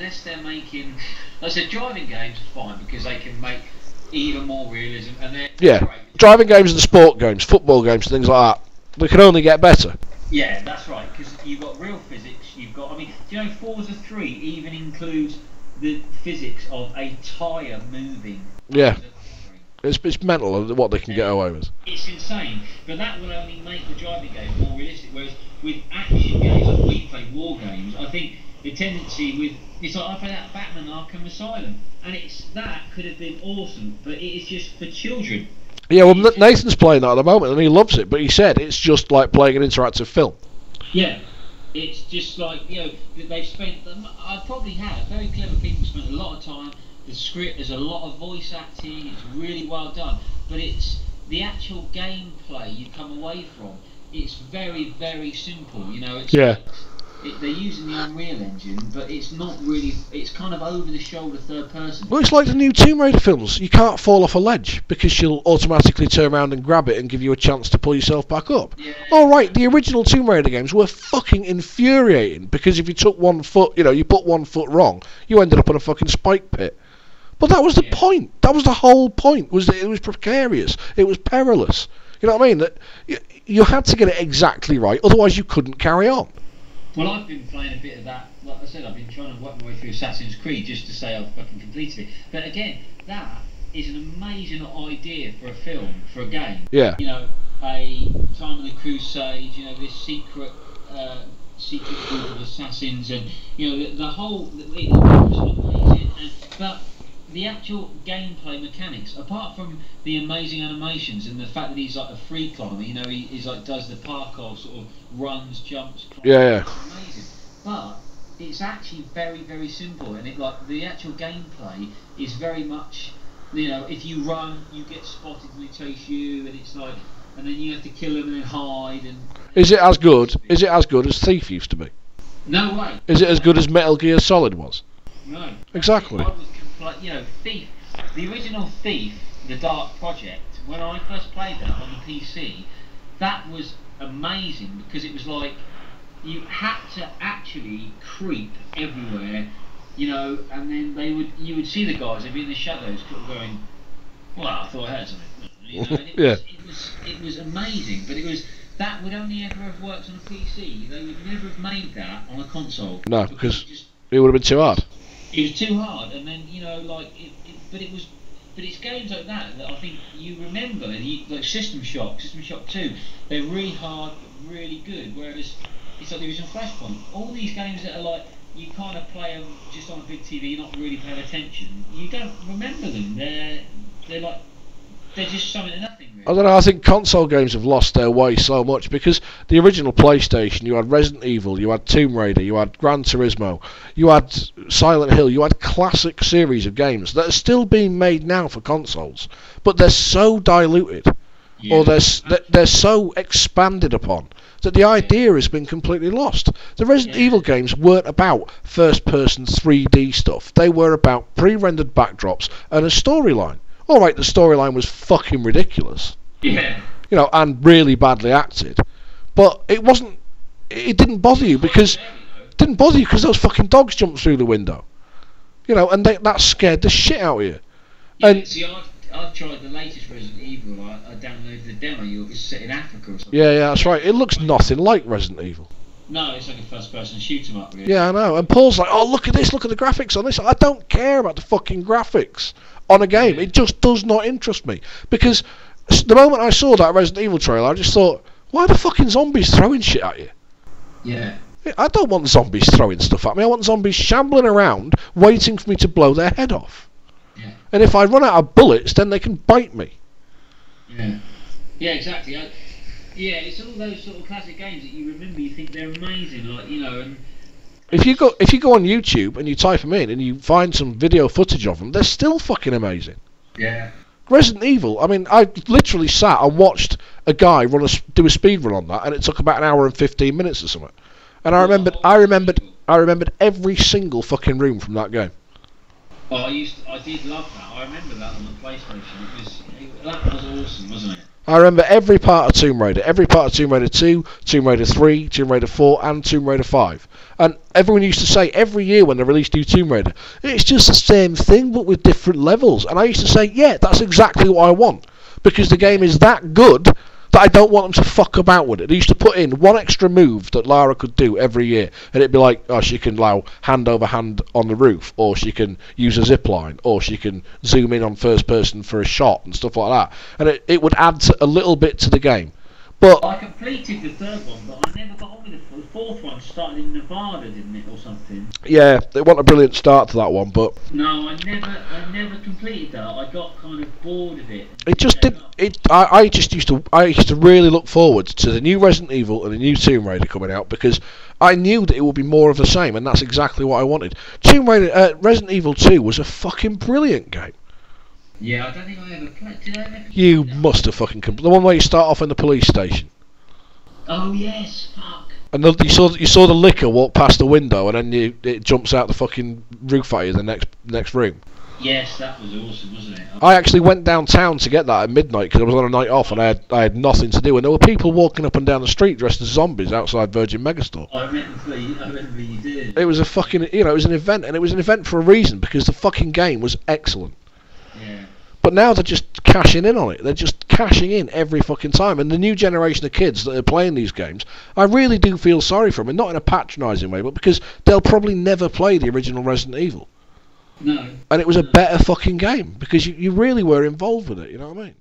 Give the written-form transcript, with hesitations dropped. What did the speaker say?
unless they're making, like I said, driving games are fine because they can make even more realism, and they're great. Driving games and sport games, football games, things like that, they can only get better. Yeah, that's right, because you've got real physics, you've got, I mean, do you know Forza 3 even includes the physics of a tyre moving? Yeah. It's mental what they can get away with. It's insane, but that will only make the driving game more realistic, whereas with action games, like we play war games, I think the tendency with, it's like I played that Batman Arkham Asylum, and that could have been awesome, but it is just for children. Yeah, well, Nathan's playing that at the moment, and he loves it. But he said it's just like playing an interactive film. Yeah, it's just like, you know, they've spent. I probably have. Very clever people spent a lot of time. The script, there's a lot of voice acting. It's really well done. But it's the actual gameplay you come away from. It's very, very simple. You know, it's they're using the Unreal Engine, but it's not really. It's kind of over the shoulder, third person. Well, it's like the new Tomb Raider films. You can't fall off a ledge because she'll automatically turn around and grab it and give you a chance to pull yourself back up. Yeah. All right, the original Tomb Raider games were fucking infuriating because if you took 1 foot, you know, you put 1 foot wrong, you ended up in a fucking spike pit. But that was the point. That was the whole point. Was that it was precarious. It was perilous. You know what I mean? That you had to get it exactly right, otherwise you couldn't carry on. Well, I've been playing a bit of that. Like I said, I've been trying to work my way through Assassin's Creed just to say I've fucking completed it. But again, that is an amazing idea for a film, for a game. Yeah. You know, a Time of the Crusade. You know, this secret group of assassins, and you know the whole. It was amazing, but the actual gameplay mechanics, apart from the amazing animations and the fact that he's like a free climber, you know, he's like does the parkour, sort of runs, jumps, climbs, yeah. it's amazing. But it's actually very, very simple, and it like the actual gameplay is very much, you know, if you run, you get spotted and they chase you, and it's like, and then you have to kill them and then hide. And is it as good? Is it as good as Thief used to be? No way. Is it as good as Metal Gear Solid was? No. Exactly. Like, you know, Thief, the original Thief, the Dark Project, when I first played that on the PC, that was amazing because it was like you had to actually creep everywhere, you know, and then you would see the guys, they'd be in the shadows, going, well, I thought I heard something, you know, and it was amazing, but that would only ever have worked on a PC. They would never have made that on a console. No, because it would have been too hard. It was too hard, and then, you know, like, but it's games like that I think you remember, like System Shock 2, they're really hard but really good, whereas it's like the original Flashpoint. All these games that are like, you kind of play them just on a big TV, you're not really paying attention, you don't remember them, they're like, they're just something to nothing, really. I don't know, I think console games have lost their way so much because the original PlayStation, you had Resident Evil, you had Tomb Raider, you had Gran Turismo, you had Silent Hill, you had classic series of games that are still being made now for consoles, but they're so diluted, or they're so expanded upon, that the idea has been completely lost. The Resident Evil games weren't about first-person 3D stuff, they were about pre-rendered backdrops and a storyline. Alright, the storyline was fucking ridiculous. Yeah. You know, and really badly acted. But it didn't bother you because those fucking dogs jumped through the window. You know, and that scared the shit out of you. Yeah, and see, I've tried the latest Resident Evil. I downloaded the demo. It was set in Africa or something. Yeah, that's right. It looks nothing like Resident Evil. No, it's like a first-person shoot 'em up. Really. Yeah, I know. And Paul's like, oh, look at this, look at the graphics on this. I don't care about the fucking graphics on a game. It just does not interest me. Because the moment I saw that Resident Evil trailer, I just thought, why are the fucking zombies throwing shit at you? Yeah. I don't want zombies throwing stuff at me. I want zombies shambling around, waiting for me to blow their head off. Yeah. And if I run out of bullets, then they can bite me. Yeah. Yeah, exactly. Yeah, it's all those sort of classic games that you remember. You think they're amazing, like, you know. And if you go on YouTube and you type them in and you find some video footage of them, they're still fucking amazing. Yeah. Resident Evil. I mean, I literally sat and watched a guy do a speed run on that, and it took about an hour and 15 minutes or something. And I remembered every single fucking room from that game. Oh, I did love that. I remember that on the PlayStation. That was awesome, wasn't it? I remember every part of Tomb Raider, every part of Tomb Raider 2, Tomb Raider 3, Tomb Raider 4 and Tomb Raider 5. And everyone used to say every year when they released new Tomb Raider, it's just the same thing but with different levels. And I used to say, yeah, that's exactly what I want. Because the game is that good that I don't want them to fuck about with it. They used to put in one extra move that Lara could do every year, and it'd be like, oh, she can allow hand over hand on the roof, or she can use a zip line, or she can zoom in on first person for a shot and stuff like that. And it would add a little bit to the game. But I completed the third one, but I never got on with the fourth one. Started in Nevada, didn't it, or something? yeah, it wasn't a brilliant start to that one, but No, I never completed that. I got kind of bored of it. it just did. I used to really look forward to the new Resident Evil and the new Tomb Raider coming out because I knew that it would be more of the same, and that's exactly what I wanted. Resident Evil 2 was a fucking brilliant game. Yeah, I don't think I ever played. Did I ever? You must have fucking the one where you start off in the police station, Oh yes, fuck. and you saw the liquor walk past the window, and then it jumps out the fucking roof at you in the next room. Yes, that was awesome, wasn't it? I actually went downtown to get that at midnight because I was on a night off and I had nothing to do, and there were people walking up and down the street dressed as zombies outside Virgin Megastore. I remember you did. It was a fucking, it was an event, and it was an event for a reason because the fucking game was excellent. Yeah. But now they're just cashing in on it. They're just cashing in every fucking time. And the new generation of kids that are playing these games, I really do feel sorry for them, and not in a patronising way, but because they'll probably never play the original Resident Evil. No. And it was a better fucking game because you really were involved with it. You know what I mean?